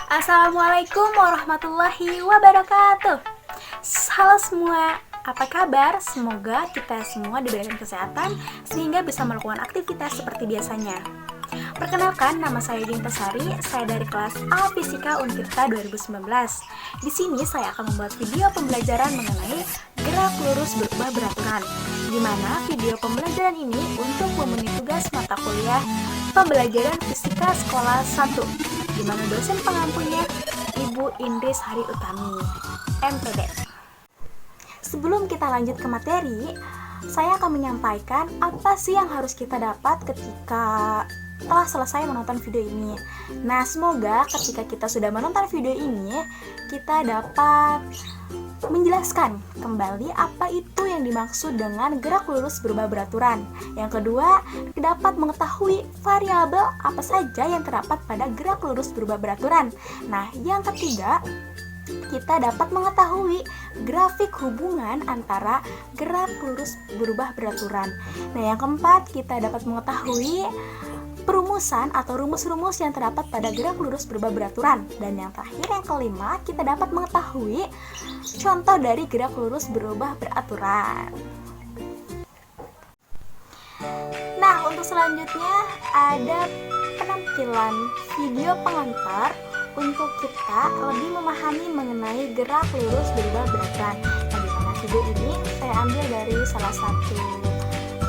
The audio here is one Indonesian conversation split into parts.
Assalamualaikum warahmatullahi wabarakatuh. Halo semua, apa kabar? Semoga kita semua diberikan kesehatan sehingga bisa melakukan aktivitas seperti biasanya. Perkenalkan, nama saya Dinta Sari, saya dari kelas A Fisika Untirta 2019. Di sini saya akan membuat video pembelajaran mengenai gerak lurus berubah beraturan, di mana video pembelajaran ini untuk memenuhi tugas mata kuliah pembelajaran Fisika Sekolah 1, di mana dosen pengampunya Ibu Indris Hari Utami, MPD. Sebelum kita lanjut ke materi, saya akan menyampaikan apa sih yang harus kita dapat ketika telah selesai menonton video ini. Nah, semoga ketika kita sudah menonton video ini, kita dapat menjelaskan kembali apa itu yang dimaksud dengan gerak lurus berubah beraturan. Yang kedua, dapat mengetahui variabel apa saja yang terdapat pada gerak lurus berubah beraturan. Nah, yang ketiga, kita dapat mengetahui grafik hubungan antara gerak lurus berubah beraturan. Nah, yang keempat, kita dapat mengetahui perumusan atau rumus-rumus yang terdapat pada gerak lurus berubah beraturan. Dan yang terakhir, yang kelima, kita dapat mengetahui contoh dari gerak lurus berubah beraturan. Nah, untuk selanjutnya ada penampilan video pengantar untuk kita lebih memahami mengenai gerak lurus berubah beraturan. Nah, di mana video ini saya ambil dari salah satu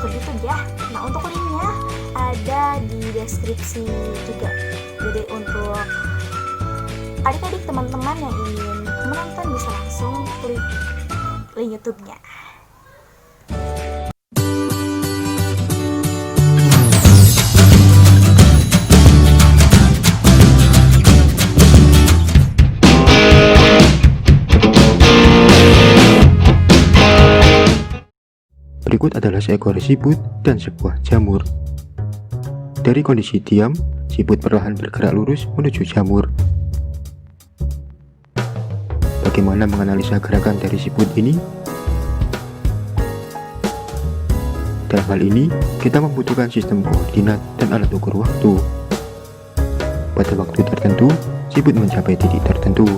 YouTube ya. Nah, untuk linknya ada di deskripsi juga. Jadi untuk adik-adik teman-teman yang ingin menonton bisa langsung klik link YouTube-nya. Berikut adalah seekor siput dan sebuah jamur. Dari kondisi diam, siput perlahan bergerak lurus menuju jamur. Bagaimana menganalisa gerakan dari siput ini? Dalam hal ini, kita membutuhkan sistem koordinat dan alat ukur waktu. Pada waktu tertentu, siput mencapai titik tertentu.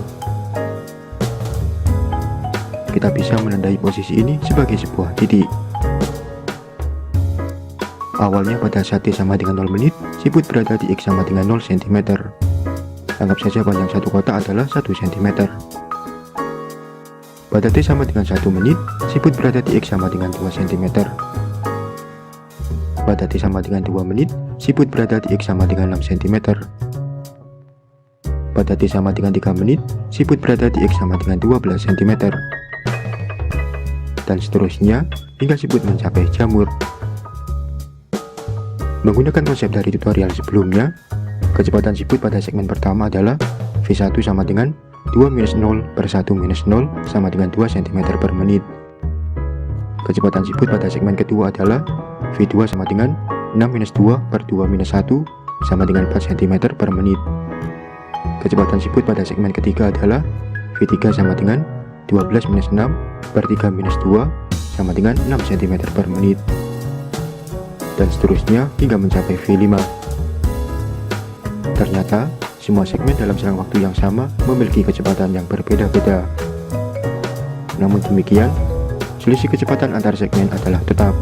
Kita bisa menandai posisi ini sebagai sebuah titik. Awalnya pada saat T sama dengan 0 menit, siput berada di X sama dengan 0 cm. Anggap saja panjang satu kotak adalah 1 cm. Pada T sama dengan 1 menit, siput berada di X sama dengan 2 cm. Pada T sama dengan 2 menit, siput berada di X sama dengan 6 cm. Pada T sama dengan 3 menit, siput berada di X sama dengan 12 cm. Dan seterusnya, hingga siput mencapai jamur. Menggunakan konsep dari tutorial sebelumnya, kecepatan siput pada segmen pertama adalah V1 sama dengan 2 minus 0 per 1 minus 0 sama dengan 2 cm per menit. Kecepatan siput pada segmen kedua adalah V2 sama dengan 6 minus 2 per 2 minus 1 sama dengan 4 cm per menit. Kecepatan siput pada segmen ketiga adalah V3 sama dengan 12 minus 6 per 3 minus 2 sama dengan 6 cm per menit. Dan seterusnya hingga mencapai V5. Ternyata, semua segmen dalam selang waktu yang sama memiliki kecepatan yang berbeda-beda. Namun demikian, selisih kecepatan antar segmen adalah tetap.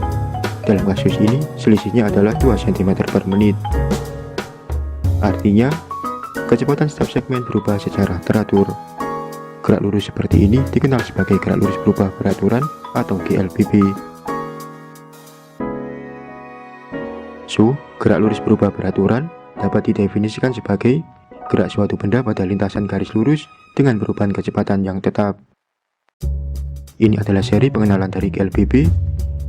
Dalam kasus ini, selisihnya adalah 2 cm per menit. Artinya, kecepatan setiap segmen berubah secara teratur. Gerak lurus seperti ini dikenal sebagai gerak lurus berubah beraturan atau GLBB. So, gerak lurus berubah beraturan dapat didefinisikan sebagai gerak suatu benda pada lintasan garis lurus dengan perubahan kecepatan yang tetap. Ini adalah seri pengenalan dari GLBB.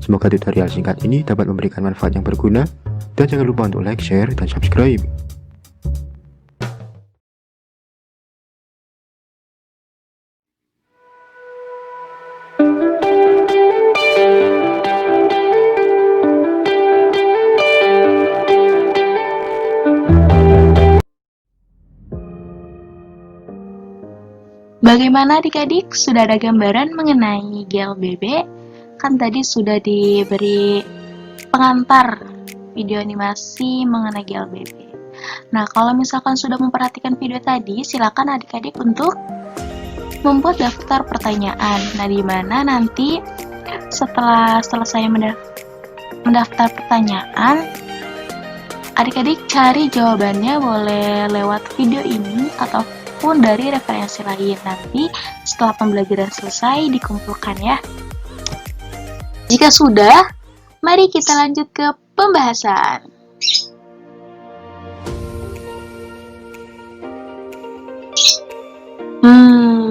Semoga tutorial singkat ini dapat memberikan manfaat yang berguna, dan jangan lupa untuk like, share, dan subscribe. Bagaimana adik-adik, sudah ada gambaran mengenai GLBB? Kan tadi sudah diberi pengantar video animasi mengenai GLBB. Nah, kalau misalkan sudah memperhatikan video tadi, silakan adik-adik untuk membuat daftar pertanyaan. Nah, di mana nanti setelah selesai mendaftar pertanyaan, adik-adik cari jawabannya boleh lewat video ini ataupun dari referensi lain. Nanti setelah pembelajaran selesai dikumpulkan ya. Jika sudah, mari kita lanjut ke pembahasan.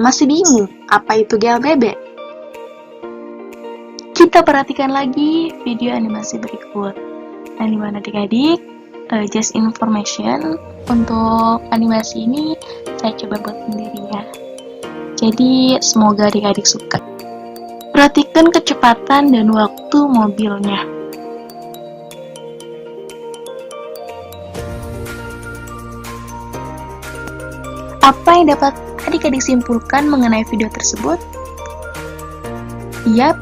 Masih bingung apa itu GLBB? Kita perhatikan lagi video animasi berikut. Nah, di mana adik-adik, just information untuk animasi ini saya coba buat sendiri ya. Jadi semoga adik-adik suka. Perhatikan kecepatan dan waktu mobilnya. Apa yang dapat adik-adik simpulkan mengenai video tersebut? Yap,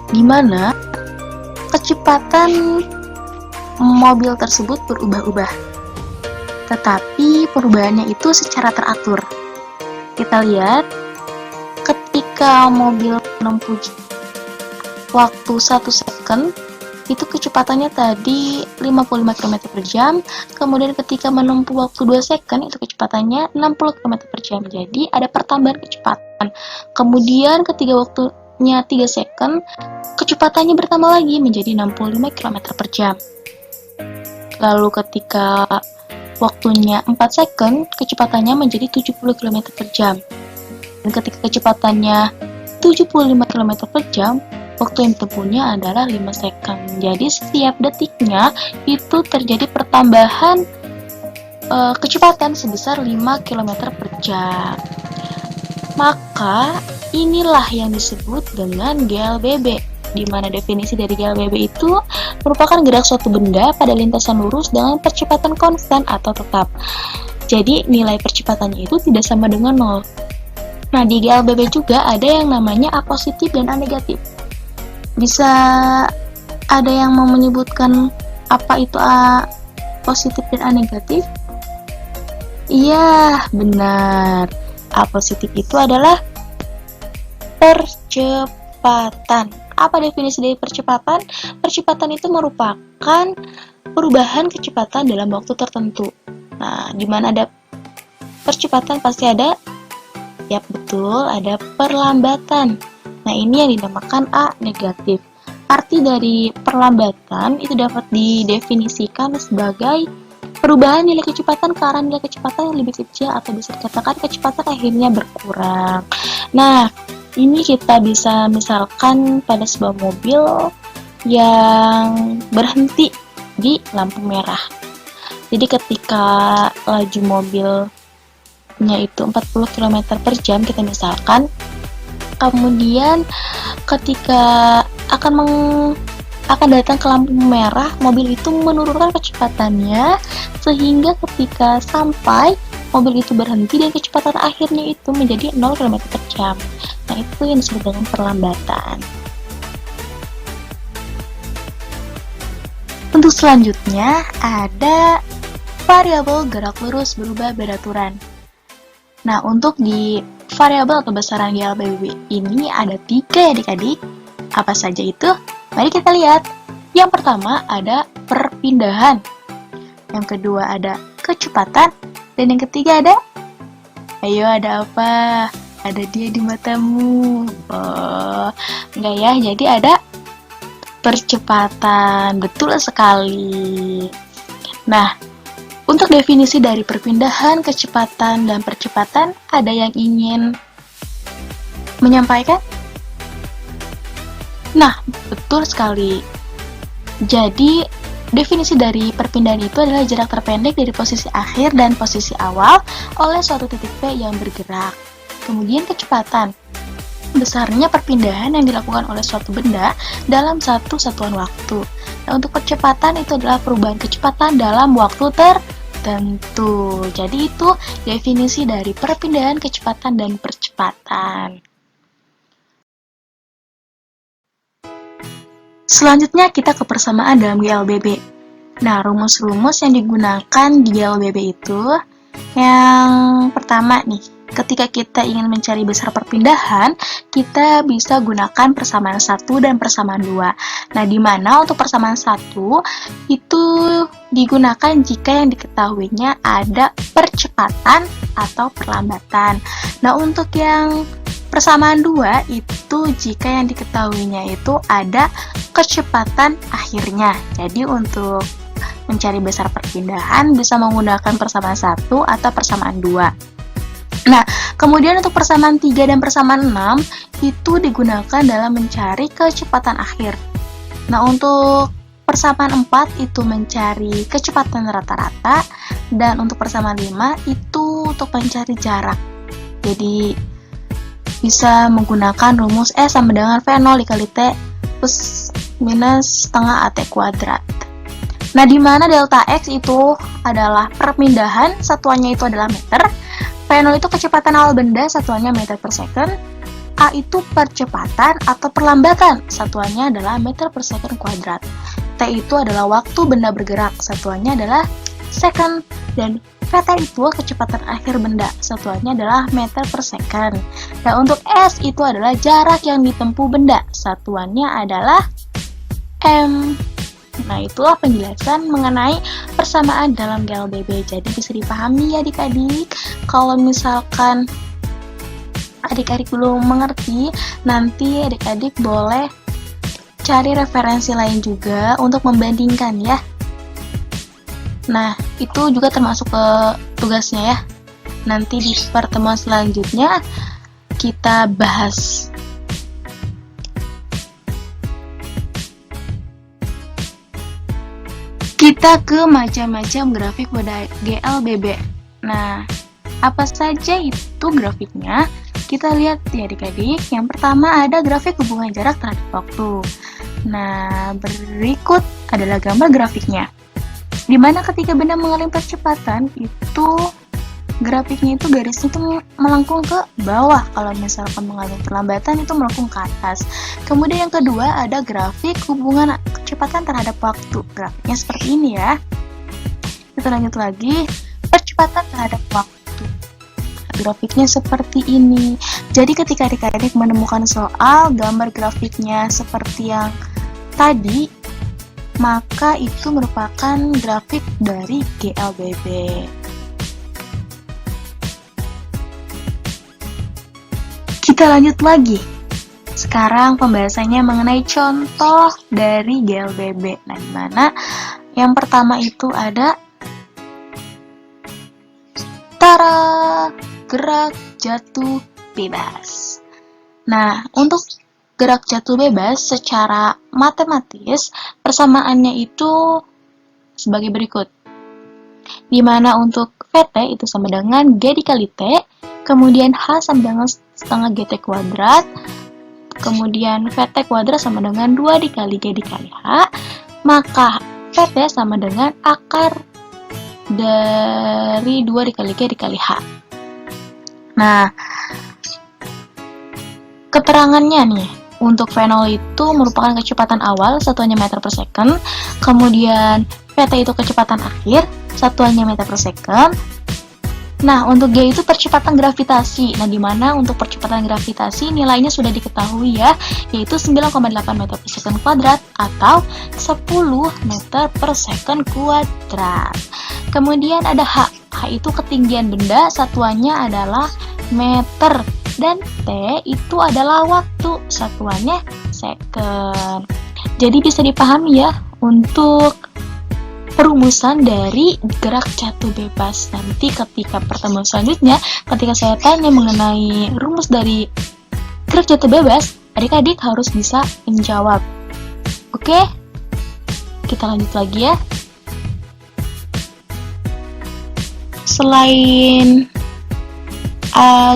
di mana kecepatan mobil tersebut berubah-ubah. Tetapi perubahannya itu secara teratur. Kita lihat, ketika mobil menempuh waktu 1 second, itu kecepatannya tadi 55 km per jam, kemudian ketika menempuh waktu 2 second, itu kecepatannya 60 km per jam. Jadi ada pertambahan kecepatan. Kemudian ketika waktunya 3 second, kecepatannya bertambah lagi menjadi 65 km per jam. Lalu ketika waktunya 4 second, kecepatannya menjadi 70 km per jam. Dan ketika kecepatannya 75 km per jam, waktu yang ditempuhnya adalah 5 second. Jadi setiap detiknya itu terjadi pertambahan kecepatan sebesar 5 km per jam. Maka inilah yang disebut dengan GLBB, di mana definisi dari GLBB itu merupakan gerak suatu benda pada lintasan lurus dengan percepatan konstan atau tetap. Jadi nilai percepatannya itu tidak sama dengan 0. Nah, di GLBB juga ada yang namanya A positif dan A negatif. Bisa ada yang mau menyebutkan apa itu A positif dan A negatif? Iya, benar. A positif itu adalah percepatan. Apa definisi dari percepatan? Percepatan itu merupakan perubahan kecepatan dalam waktu tertentu. Nah, di mana ada percepatan pasti ada, ya betul, ada perlambatan. Nah, ini yang dinamakan A negatif. Arti dari perlambatan itu dapat didefinisikan sebagai perubahan nilai kecepatan ke arah nilai kecepatan yang lebih kecil, atau bisa dikatakan kecepatan akhirnya berkurang. Nah, ini kita bisa misalkan pada sebuah mobil yang berhenti di lampu merah. Jadi ketika laju mobilnya itu 40 km per jam kita misalkan, kemudian ketika akan datang ke lampu merah, mobil itu menurunkan kecepatannya sehingga ketika sampai mobil itu berhenti dan kecepatan akhirnya itu menjadi 0 km per jam. Nah, itu yang disebut dengan perlambatan. Untuk selanjutnya ada variabel gerak lurus berubah beraturan. Nah, untuk di variabel atau besaran GLBB ini ada 3 ya adik-adik. Apa saja itu? Mari kita lihat. Yang pertama ada perpindahan. Yang kedua ada kecepatan. Dan yang ketiga ada, ayo ada apa? Ada dia di matamu. Oh, enggak ya, jadi ada percepatan. Betul sekali. Nah, untuk definisi dari perpindahan, kecepatan, dan percepatan, ada yang ingin menyampaikan? Nah, betul sekali. Jadi, definisi dari perpindahan itu adalah jarak terpendek dari posisi akhir dan posisi awal oleh suatu titik P yang bergerak. Kemudian kecepatan. Besarnya perpindahan yang dilakukan oleh suatu benda dalam satu satuan waktu. Nah, untuk percepatan itu adalah perubahan kecepatan dalam waktu tertentu. Jadi itu definisi dari perpindahan, kecepatan, dan percepatan. Selanjutnya kita ke persamaan dalam GLBB. Nah, rumus-rumus yang digunakan di GLBB itu, yang pertama nih, ketika kita ingin mencari besar perpindahan, kita bisa gunakan persamaan 1 dan persamaan 2. Nah, di mana untuk persamaan 1 itu digunakan jika yang diketahuinya ada percepatan atau perlambatan. Nah, untuk yang persamaan 2 itu jika yang diketahuinya itu ada kecepatan akhirnya. Jadi untuk mencari besar perpindahan bisa menggunakan persamaan 1 atau persamaan 2. Nah, kemudian untuk persamaan 3 dan persamaan 6 itu digunakan dalam mencari kecepatan akhir. Nah, untuk persamaan 4 itu mencari kecepatan rata-rata, dan untuk persamaan 5 itu untuk mencari jarak. Jadi, bisa menggunakan rumus S sama dengan V0 dikali T plus minus setengah AT kuadrat. Nah, di mana delta X itu adalah perpindahan, satuannya itu adalah meter. V0 itu kecepatan awal benda, satuannya meter per second. A itu percepatan atau perlambatan, satuannya adalah meter per second kuadrat. T itu adalah waktu benda bergerak, satuannya adalah second. Dan Vt itu kecepatan akhir benda, satuannya adalah meter per second. Dan untuk S itu adalah jarak yang ditempuh benda, satuannya adalah m. Nah, itulah penjelasan mengenai persamaan dalam GLBB. Jadi bisa dipahami ya adik-adik. Kalau misalkan adik-adik belum mengerti, nanti adik-adik boleh cari referensi lain juga untuk membandingkan ya. Nah, itu juga termasuk ke tugasnya ya. Nanti di pertemuan selanjutnya kita bahas. Kita ke macam-macam grafik pada GLBB. Nah, apa saja itu grafiknya? Kita lihat ya adik-adik. Yang pertama ada grafik hubungan jarak terhadap waktu. Nah, berikut adalah gambar grafiknya. Di mana ketika benda mengalami percepatan, itu grafiknya itu garisnya itu melengkung ke bawah. Kalau misalkan mengalami perlambatan itu melengkung ke atas. Kemudian yang kedua ada grafik hubungan kecepatan terhadap waktu. Grafiknya seperti ini ya. Kita lanjut lagi, percepatan terhadap waktu. Grafiknya seperti ini. Jadi ketika adik-adik menemukan soal gambar grafiknya seperti yang tadi, maka itu merupakan grafik dari GLBB. Kita lanjut lagi. Sekarang pembahasannya mengenai contoh dari GLBB. Nah, di mana yang pertama itu ada gerak jatuh bebas. Nah, untuk gerak jatuh bebas secara matematis persamaannya itu sebagai berikut. Di mana untuk Vt itu sama dengan G dikali T, kemudian H sama dengan setengah GT kuadrat, kemudian Vt kuadrat sama dengan 2 dikali G dikali H, maka Vt sama dengan akar dari 2 dikali G dikali H. Nah, keterangannya nih, untuk V0 itu merupakan kecepatan awal, satuannya meter per second, kemudian Vt itu kecepatan akhir, satuannya meter per second. Nah, untuk G itu percepatan gravitasi. Nah, di mana untuk percepatan gravitasi nilainya sudah diketahui ya, yaitu 9,8 meter per second kuadrat atau 10 meter per second kuadrat. Kemudian ada H. H itu ketinggian benda, satuannya adalah meter. Dan T itu adalah waktu, satuannya second. Jadi bisa dipahami ya untuk perumusan dari gerak jatuh bebas. Nanti ketika pertemuan selanjutnya, ketika saya tanya mengenai rumus dari gerak jatuh bebas, adik-adik harus bisa menjawab. Oke? Kita lanjut lagi ya. Selain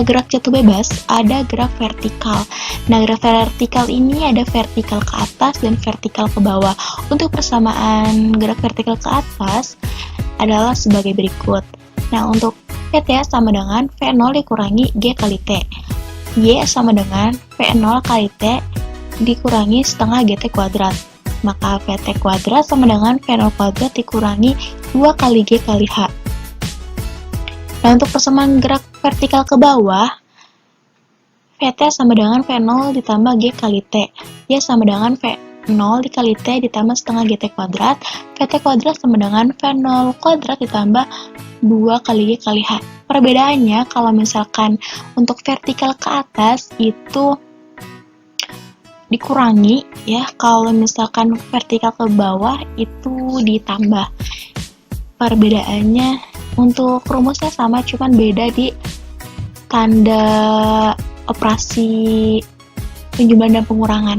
gerak jatuh bebas, ada gerak vertikal. Nah, gerak vertikal ini ada vertikal ke atas dan vertikal ke bawah. Untuk persamaan gerak vertikal ke atas adalah sebagai berikut. Nah, untuk Vt sama dengan V0 dikurangi G kali T. Y sama dengan V0 kali T dikurangi setengah GT kuadrat. maka VT kuadrat sama dengan V0 kuadrat dikurangi 2 kali G kali H. Nah, untuk persamaan gerak vertikal ke bawah, VT sama dengan V0 ditambah G kali T. Y sama dengan V0 dikali T ditambah setengah GT kuadrat. VT kuadrat sama dengan V0 kuadrat ditambah 2 kali G kali H. Perbedaannya, kalau misalkan untuk vertikal ke atas itu dikurangi ya, kalau misalkan vertikal ke bawah itu ditambah. Perbedaannya untuk rumusnya sama, cuman beda di tanda operasi penjumlahan dan pengurangan.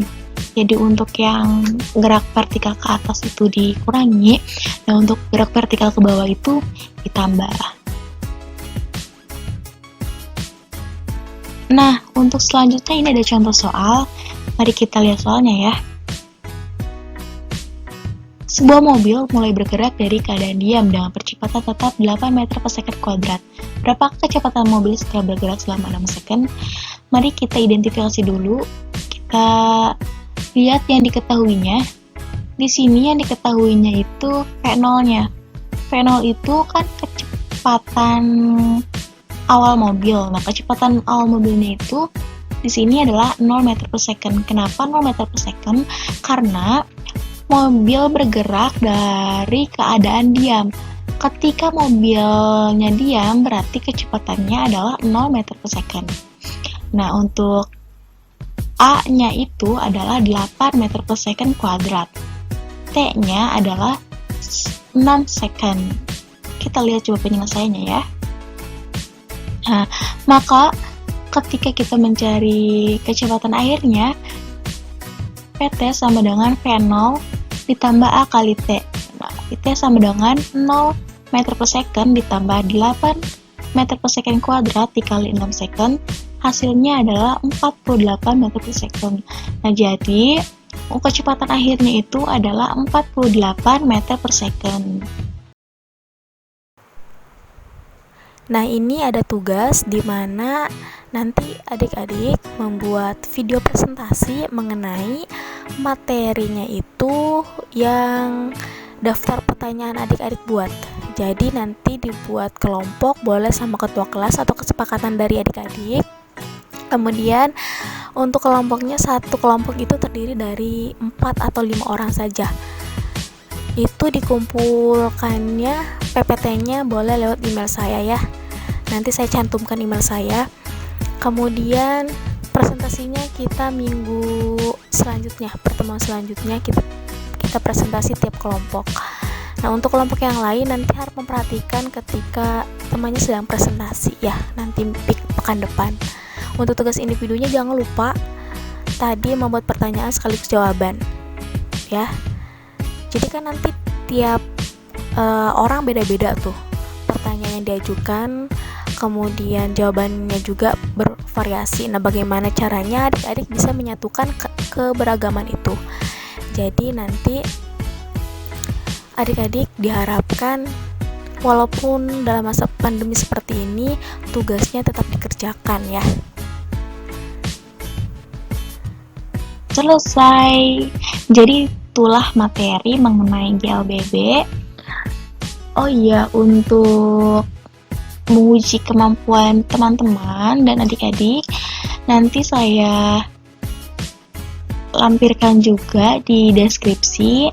Jadi untuk yang gerak vertikal ke atas itu dikurangi, nah untuk gerak vertikal ke bawah itu ditambah. Nah, untuk selanjutnya ini ada contoh soal. Mari kita lihat soalnya ya. Sebuah mobil mulai bergerak dari keadaan diam dengan percepatan tetap 8 meter per second kuadrat. Berapa kecepatan mobil setelah bergerak selama 6 second? Mari kita identifikasi dulu. Kita lihat yang diketahuinya. Di sini yang diketahuinya itu V0-nya. V0 itu kan kecepatan awal mobil. Nah, kecepatan awal mobilnya itu di sini adalah 0 meter per second. Kenapa 0 meter per second? Karena mobil bergerak dari keadaan diam. Ketika mobilnya diam, berarti kecepatannya adalah 0 meter per second. Nah, untuk A-nya itu adalah 8 meter per second kuadrat. T-nya adalah 6 second. Kita lihat coba penyelesaiannya ya. Nah, maka ketika kita mencari kecepatan airnya, PT sama dengan V0 ditambah A kali T. Nah, T sama dengan 0 meter per second ditambah 8 meter per second kuadrat dikali 6 second. Hasilnya adalah 48 meter per second. Nah, jadi kecepatan akhirnya itu adalah 48 meter per second. Nah, ini ada tugas di mana nanti adik-adik membuat video presentasi mengenai materinya itu yang daftar pertanyaan adik-adik buat. Jadi nanti dibuat kelompok, boleh sama ketua kelas atau kesepakatan dari adik-adik. Kemudian untuk kelompoknya, satu kelompok itu terdiri dari 4 atau 5 orang saja. Itu dikumpulkannya PPT-nya boleh lewat email saya ya. Nanti saya cantumkan email saya. Kemudian presentasinya kita minggu selanjutnya, pertemuan selanjutnya kita presentasi tiap kelompok. Nah, untuk kelompok yang lain nanti harus memperhatikan ketika temannya sedang presentasi ya, nanti pekan depan. Untuk tugas individunya jangan lupa tadi membuat pertanyaan sekaligus jawaban ya. Jadi kan nanti tiap orang beda-beda tuh pertanyaan yang diajukan, kemudian jawabannya juga bervariasi. Nah, bagaimana caranya adik-adik bisa menyatukan keberagaman itu? Jadi nanti adik-adik diharapkan walaupun dalam masa pandemi seperti ini tugasnya tetap dikerjakan ya. Selesai. Jadi itulah materi mengenai GLBB. Oh iya, untuk menguji kemampuan teman-teman dan adik-adik, nanti saya lampirkan juga di deskripsi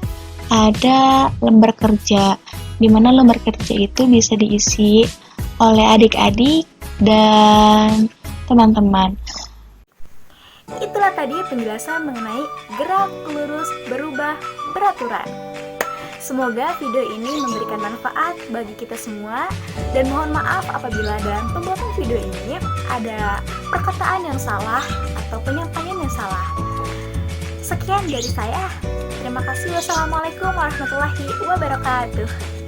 ada lembar kerja, di mana lembar kerja itu bisa diisi oleh adik-adik dan teman-teman. Itulah tadi penjelasan mengenai gerak lurus berubah beraturan. Semoga video ini memberikan manfaat bagi kita semua, dan mohon maaf apabila dalam pembuatan video ini ada perkataan yang salah atau penyampaian yang salah. Sekian dari saya. Terima kasih. Wassalamualaikum warahmatullahi wabarakatuh.